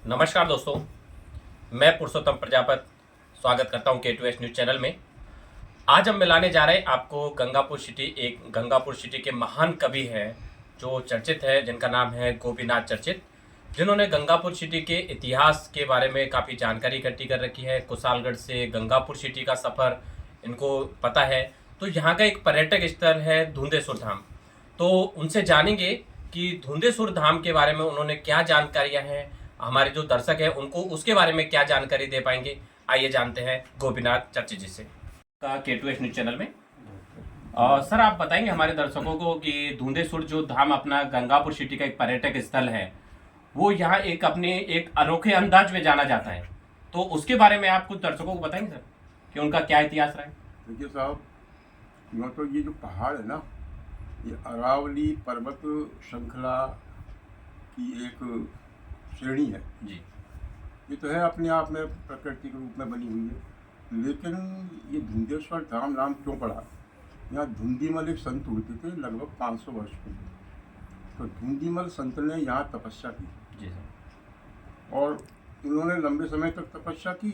नमस्कार दोस्तों, मैं पुरुषोत्तम प्रजापति स्वागत करता हूं K2S न्यूज़ चैनल में। आज हम मिलाने जा रहे हैं आपको गंगापुर सिटी। एक गंगापुर सिटी के महान कवि हैं जो चर्चित है, जिनका नाम है गोपीनाथ चर्चित, जिन्होंने गंगापुर सिटी के इतिहास के बारे में काफ़ी जानकारी इकट्ठी कर रखी है। कुशालगढ़ से गंगापुर सिटी का सफ़र इनको पता है। तो यहाँ का एक पर्यटक स्थल है धुंधेश्वर धाम। तो उनसे जानेंगे कि धुंधेश्वर धाम के बारे में उन्होंने क्या जानकारियाँ हैं, हमारे जो दर्शक हैं उनको उसके बारे में क्या जानकारी दे पाएंगे। आइए जानते हैं गोपीनाथ चर्चित जी से का K2S न्यूज़ चैनल में। सर, आप बताएंगे हमारे दर्शकों को कि धुंधेश्वर जो धाम अपना गंगापुर सिटी का एक पर्यटक स्थल है, वो यहाँ एक अपने एक अनोखे अंदाज में जाना जाता है। तो उसके बारे में आप कुछ दर्शकों को बताएंगे सर कि उनका क्या इतिहास रहा है। देखिए साहब, यूँ तो ये जो पहाड़ है ना, ये अरावली पर्वत श्रृंखला की एक श्रेणी है जी ये तो है अपने आप में प्रकृति के रूप में बनी हुई है। लेकिन ये धुंधेश्वर धाम नाम क्यों पड़ा? यहाँ धुंधीमल एक संत हुए थे लगभग 500 वर्ष पहले। तो धुंधीमल संत ने यहाँ तपस्या की जी सर। और उन्होंने लंबे समय तक तपस्या की,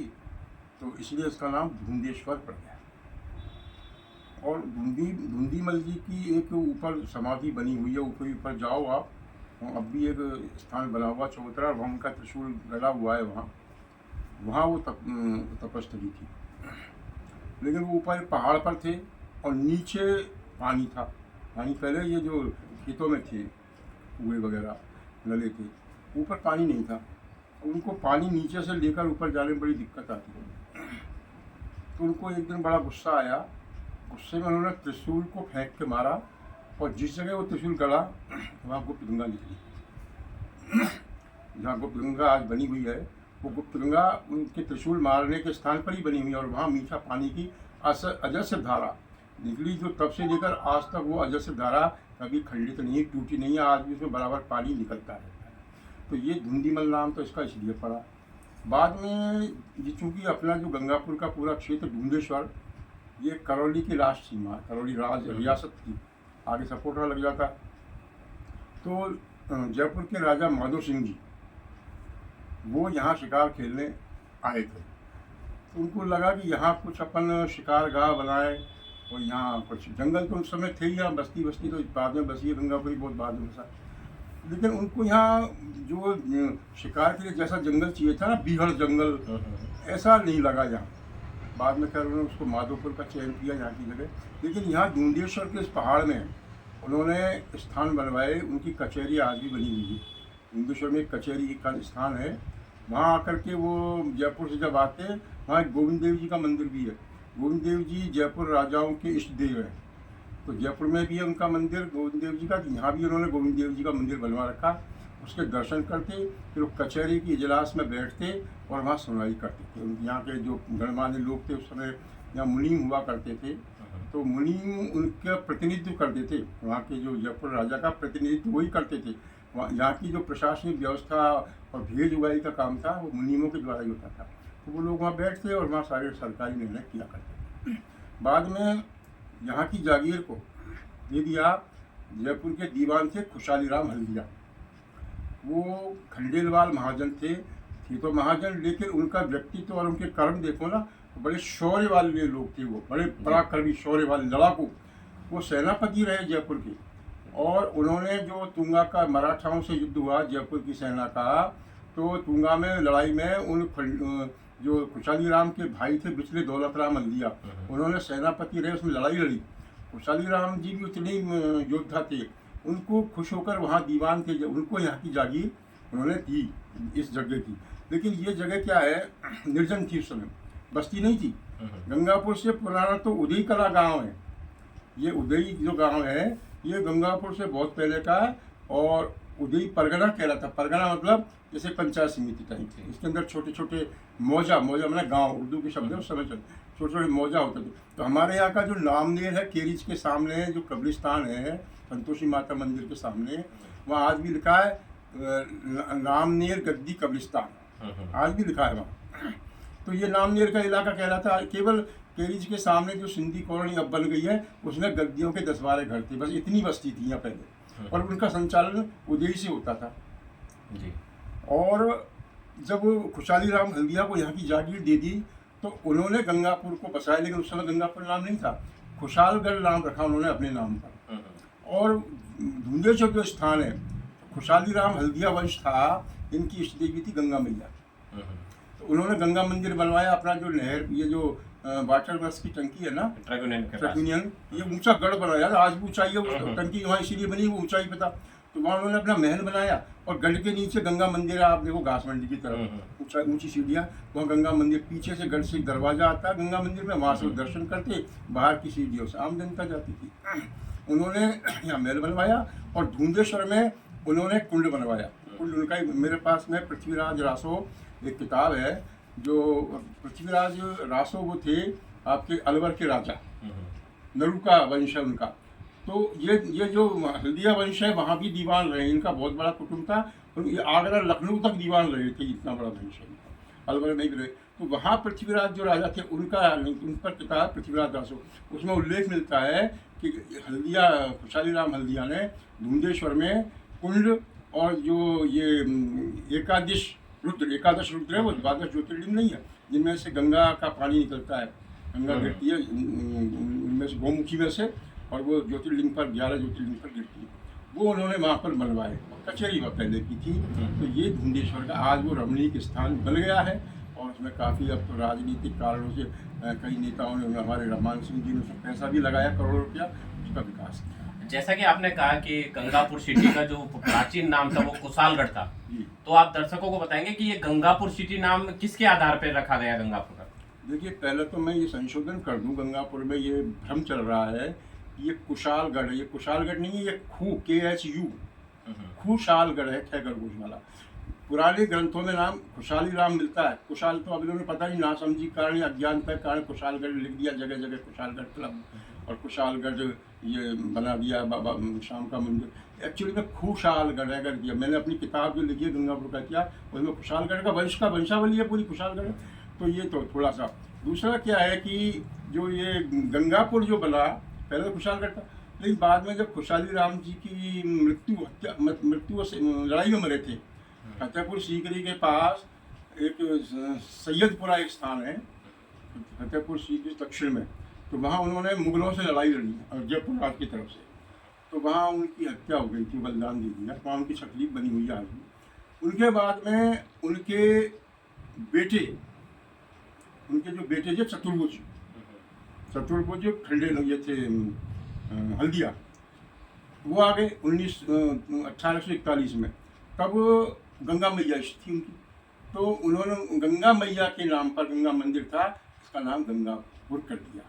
तो इसलिए इसका नाम धुंधेश्वर पड़ गया। और धुंधीमल जी की एक ऊपर समाधि बनी हुई है। ऊपर जाओ आप, अब भी एक स्थान बना हुआ चौतरा, वहाँ उनका त्रिशूल गड़ा हुआ है। वहाँ वो तपस्वी थी। लेकिन वो ऊपर पहाड़ पर थे और नीचे पानी था। पानी पहले ये जो खेतों में थे, कुएँ वगैरह नले थे, ऊपर पानी नहीं था। उनको पानी नीचे से लेकर ऊपर जाने में बड़ी दिक्कत आती है। तो उनको एक दिन बड़ा गुस्सा आया। गुस्से में उन्होंने त्रिशूल को फेंक के मारा और जिस जगह वो त्रिशूल गड़ा वहाँ गुप्त गंगा निकली। जहाँ गुप्त गंगा आज बनी हुई है, वो गुप्त गंगा उनके त्रिशूल मारने के स्थान पर ही बनी हुई है। और वहाँ मीठा पानी की अजस्र धारा निकली, जो तब से लेकर आज तक वो अजस्र धारा कभी खंडित नहीं, टूटी नहीं है। आज भी उसमें बराबर पानी निकलता है। तो ये धुंधीमल नाम तो इसका इसलिए पड़ा। बाद में ये चूँकि अपना जो गंगापुर का पूरा क्षेत्र धुंधेश्वर, ये करौली की लास्ट सीमा, करौली रियासत की आगे सपोर्टा लग जाता। तो जयपुर के राजा माधो सिंह जी वो यहाँ शिकार खेलने आए थे। तो उनको लगा कि यहाँ कुछ अपन शिकार गाह बनाए, और यहाँ कुछ जंगल तो उस समय थे ही। यहाँ बस्ती तो बाद में बसी है, गंगापुरी बहुत बाद में बसा। लेकिन उनको यहाँ जो शिकार के लिए जैसा जंगल चाहिए था ना, बीहड़ जंगल, ऐसा नहीं लगा यहाँ। बाद में खैर उन्होंने उसको माधोपुर का चयन किया यहाँ की जगह। लेकिन यहाँ धुंधेश्वर के इस पहाड़ में उन्होंने स्थान बनवाए। उनकी कचहरी आज भी बनी हुई है। धुंधेश्वर में एक कचहरी का स्थान है। वहाँ आकर के वो जयपुर से जब आते हैं, वहाँ एक गोविंद देव जी का मंदिर भी है। गोविंद देव जी जयपुर राजाओं के इष्ट देव हैं। तो जयपुर में भी है उनका मंदिर गोविंद देव जी का। यहाँ भी उन्होंने गोविंद देव जी का मंदिर बनवा रखा। उसके दर्शन करते, फिर वो कचहरी की इजलास में बैठते और वहाँ सुनवाई करते थे। यहाँ के जो गणमान्य लोग थे उस समय, यहाँ मुनीम हुआ करते थे, तो मुनीम उनका प्रतिनिधित्व करते थे। वहाँ के जो जयपुर राजा का प्रतिनिधित्व वही करते थे। वहाँ यहाँ की जो प्रशासनिक व्यवस्था और भेज उगाई का काम था, वो मुनीमों के द्वारा ही होता था। तो वो लोग वहाँ बैठते और वहाँ सारे सरकारी निर्णय किया करते। बाद में यहाँ की जागीर को दे दिया जयपुर के दीवान थे खुशहाली राम हल्दिया। वो खंडेलवाल महाजन थे तो महाजन, लेकिन उनका व्यक्तित्व और उनके कर्म देखो ना, बड़े शौर्य वाले लोग थे। वो बड़े पराक्रमी शौर्य वाले लड़ाकू। वो सेनापति रहे जयपुर के। और उन्होंने जो तुंगा का मराठाओं से युद्ध हुआ जयपुर की सेना का, तो तुंगा में लड़ाई में उन जो खुशहाली राम के भाई थे बिचले दौलत राम हल्दिया, उन्होंने सेनापति रहे, उसमें लड़ाई लड़ी। खुशहाली राम जी भी उतने योद्धा थे। उनको खुश होकर वहाँ दीवान थे, उनको यहाँ की जागीर उन्होंने दी इस जगह की। लेकिन ये जगह क्या है, निर्जन थी उस समय, बस्ती नहीं थी। गंगापुर से पुराना तो उदय कला गांव है। ये उदय जो गांव है, ये गंगापुर से बहुत पहले का है। और उदय परगना कहलाता। परगना मतलब जैसे पंचायत समिति टाइप थे। इसके अंदर छोटे छोटे मौजा मैंने गांव उर्दू के शब्द है, उस समय छोटे छोटे मौजा होते थे। तो हमारे यहाँ का जो नामनेर है, केरिच के सामने जो कब्रिस्तान है संतोषी माता मंदिर के सामने, वहाँ आज भी लिखा है नामनेर गद्दी कब्रिस्तान, आज भी लिखा है वहाँ। तो ये नामनेर का इलाका कहलाता है। केवल केरिच के सामने जो सिंधी कॉलोनी अब बन गई है, उसमें गद्दियों के 10-12 घर थे, बस इतनी बस्ती थी यहाँ पहले। और उनका संचालन उदय से होता था जी। और जब खुशहाली राम हल्दिया को यहाँ की जागीर दे दी तो उन्होंने गंगापुर को बसाया, लेकिन उस समय गंगापुर नाम नहीं था, खुशहालगढ़ नाम रखा उन्होंने अपने नाम पर। और धुंधेश्वर जो स्थान है, खुशहाली राम हल्दिया वंश था, इनकी इष्ट देवी थी गंगा मैया। तो उन्होंने गंगा मंदिर बनवाया अपना, जो नहर, ये जो वाटर वर्क्स की टंकी है ना, ट्रक यूनियन, ये ऊंचा गढ़ बनाया, आज भी ऊंचाई है उस टंकी वहाँ इसीलिए बनी, वो ऊंचाई पे था। तो वहाँ उन्होंने अपना महल बनाया और गढ़ के नीचे गंगा मंदिर है, आप देखो घास मंडी की तरफ ऊंची सीढ़ियाँ, वहाँ गंगा मंदिर, पीछे से गढ़ से एक दरवाजा आता है गंगा मंदिर में, वहाँ से वो दर्शन करते, बाहर की सीढ़ियों से आम जनता जाती थी। उन्होंने यहाँ महल बनवाया और धुंधेश्वर में उन्होंने कुंड बनवाया। कुंड उनका ही मेरे पास में पृथ्वीराज रासो एक किताब है, जो पृथ्वीराज रासो वो थे आपके अलवर के राजा, नरुका वंश है उनका। तो ये जो हल्दिया वंश है वहाँ भी दीवान रहे, इनका बहुत बड़ा कुटुंब था, और ये आगरा लखनऊ तक दीवान रहे थे, इतना बड़ा वंश है इनका, अलवर में भी रहे। तो वहाँ पृथ्वीराज जो राजा थे उनका, उन पर किताब पृथ्वीराज रासो, उसमें उल्लेख मिलता है कि हल्दिया, खुशहाली राम हल्दिया ने धुंधेश्वर में कुंड और जो ये एकादश रुद्र है, वो द्वादश ज्योतिर्लिंग नहीं है, जिनमें से गंगा का पानी निकलता है, गंगा गिरती है इनमें से, गौमुखी में से, और वो ज्योतिर्लिंग पर 11 ज्योतिर्लिंग पर गिरती है, वो उन्होंने वहाँ पर बनवाए। कचहरी वहाँ पहले की थी। तो ये धुंधेश्वर का आज वो रमणीक स्थान बन गया है, और उसमें काफ़ी अब तो राजनीतिक कारणों से कई नेताओं ने, हमारे रमान सिंह जी ने उसमें पैसा भी लगाया, करोड़ों रुपया, उसका विकास किया। जैसा कि आपने कहा कि गंगापुर सिटी का जो प्राचीन नाम था वो कुशालगढ़ था, तो आप दर्शकों को बताएंगे कि ये गंगापुर सिटी नाम किसके आधार पर रखा गया गंगापुर का? देखिए, पहले तो मैं ये संशोधन कर दूं, गंगापुर में ये भ्रम चल रहा है, ये कुशालगढ़ है, ये कुशालगढ़ नहीं है, ये KHU खुशालगढ़ है, खैगरगोश वाला। पुराने ग्रंथों में नाम खुशहाली राम मिलता है, कुशाल तो अब इन्होंने पता नहीं नासमझी के कारण या अज्ञानता के कारण कुशालगढ़ लिख दिया, जगह जगह कुशालगढ़ क्लब और कुशालगढ़ ये बना दिया बाबा शाम का मंदिर। एक्चुअली में खुशालगढ़ है कर दिया। मैंने अपनी किताब जो लिखी है गंगापुर का इतिहास, उसमें खुशालगढ़ का वंशावली है पूरी खुशालगढ़। तो ये तो थोड़ा सा। दूसरा क्या है कि जो ये गंगापुर जो बना, पहले तो खुशालगढ़ था, लेकिन बाद में जब खुशहाली राम जी की मृत्यु से लड़ाई में मरे थे, फतेहपुर सीकरी के पास एक सैयदपुरा एक स्थान है, फतेहपुर सीकरी दक्षिण में, तो वहाँ उन्होंने मुगलों से लड़ाई लड़ी और जयपुर राज की तरफ से, तो वहाँ उनकी हत्या हो गई थी, बलिदान दे दिया, वहाँ उनकी तकलीफ बनी हुई है आज भी। उनके बाद में उनके जो बेटे थे चतुर्भुज खंडे ये थे हल्दिया, वो आ गए 1841 में। तब गंगा मैया थी उनकी, तो उन्होंने गंगा मैया के नाम पर गंगा मंदिर था, इसका नाम गंगापुर कर दिया,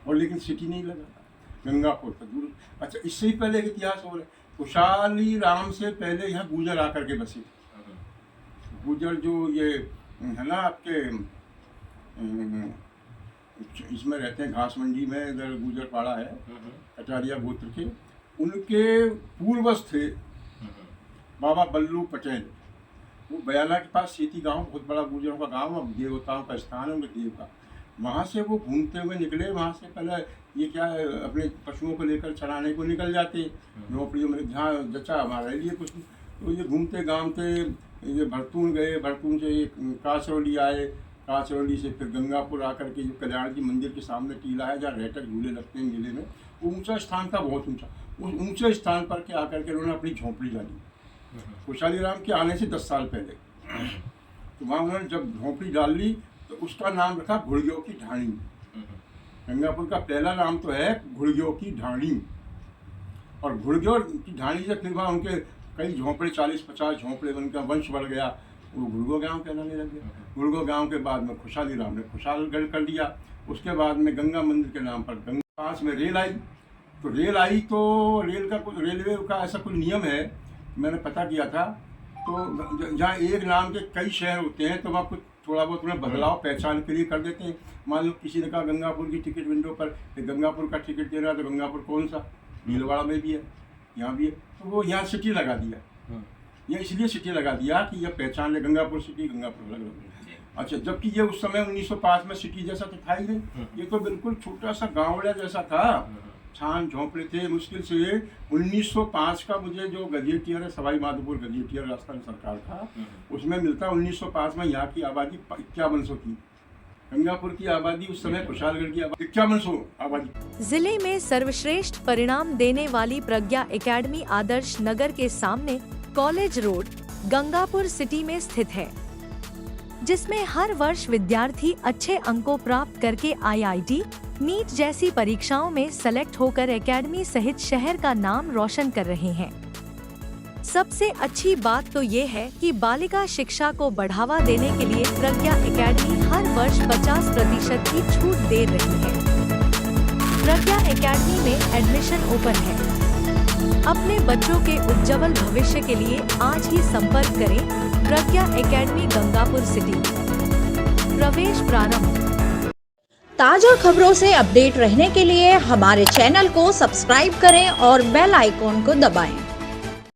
और लेकिन सिटी नहीं लगा था, गंगापुर था दूर। अच्छा, इससे ही पहले एक इतिहास हो रहा है, खुशहाली राम से पहले यहाँ गुजर आकर के बसे। गुजर जो ये है ना आपके इसमें रहते हैं, घास मंडी में, इधर गुजर पाड़ा है, कटारिया गोत्र के, उनके पूर्वज थे बाबा बल्लू पटेल। वो बयाना के पास सेती गांव, बहुत बड़ा गुजरों का गांव, अब देवताओं का स्थान है, उनके देव का। वहाँ से वो घूमते हुए निकले, वहाँ से पहले ये क्या है, अपने पशुओं को लेकर चराने को निकल जाते झोपड़ियों में, जहाँ जचा वहाँ रह लिए कुछ। तो ये घूमते घामते ये भरतून गए, भरतून से कांचरौली आए, कांचरौली से फिर गंगापुर आकर के जो कल्याण जी मंदिर के सामने टीला है जहाँ रहटक झूले लगते हैं मेले में, वो ऊंचा स्थान था, बहुत ऊंचा। उस ऊंचे स्थान पर के आकर के उन्होंने अपनी झोंपड़ी डाली, खुशहाली राम के आने से 10 साल पहले। तो वहाँ उन्होंने जब झोंपड़ी डाल ली तो उसका नाम रखा घुड़गियों की ढाणी। गंगापुर का पहला नाम तो है घुड़गियों की ढाणी, और घुड़गियों की ढाणी से फिर वहाँ उनके कई झोंपड़े, 40-50 झोंपड़े, उनका वंश बढ़ गया, वो घुड़गो गांव कहलाने लग गया। घुड़गो गांव के बाद में खुशहाली राम ने खुशालगढ़ कर दिया। उसके बाद में गंगा मंदिर के नाम पर गंगा, पास में रेल आई, तो रेल का कुछ, रेलवे का ऐसा कोई नियम है, मैंने पता किया था। तो जहाँ एक नाम के कई शहर होते हैं तो वहाँ कुछ थोड़ा बहुत उन्हें बदलाव पहचान के लिए कर देते हैं। मान लो किसी ने कहा गंगापुर की टिकट विंडो पर गंगापुर का टिकट दे रहा है, तो गंगापुर कौन सा, भीलवाड़ा में भी है, यहाँ भी है, तो वो यहाँ सिटी लगा दिया। ये इसलिए सिटी लगा दिया कि यह पहचान ले, गंगापुर सिटी, गंगापुर अलग अलग। अच्छा, जबकि ये उस समय 1905 में सिटी जैसा तो था ही नहीं, ये तो बिल्कुल छोटा सा गाँवड़ा जैसा था, छान झोंपड़े थे। मुश्किल से 1905 का मुझे जो गजेटियर है, सवाई माधोपुर गजेटियर राजस्थान सरकार का, उसमें मिलता 1905 में यहाँ की आबादी 5100 थी। गंगापुर की आबादी उस समय कुशालगढ़ की आबादी 5100 आबादी। जिले में सर्वश्रेष्ठ परिणाम देने वाली प्रज्ञा एकेडमी आदर्श नगर के सामने कॉलेज रोड गंगापुर सिटी में स्थित है, जिसमें हर वर्ष विद्यार्थी अच्छे अंकों प्राप्त करके IIT, नीट जैसी परीक्षाओं में सेलेक्ट होकर एकेडमी सहित शहर का नाम रोशन कर रहे हैं। सबसे अच्छी बात तो ये है कि बालिका शिक्षा को बढ़ावा देने के लिए प्रज्ञा एकेडमी हर वर्ष 50% की छूट दे रही है। प्रज्ञा एकेडमी में एडमिशन ओपन है। अपने बच्चों के उज्जवल भविष्य के लिए आज ही संपर्क करें प्रज्ञा एकेडमी गंगापुर सिटी। प्रवेश प्रारंभ। ताजा खबरों से अपडेट रहने के लिए हमारे चैनल को सब्सक्राइब करें और बेल आइकॉन को दबाएं।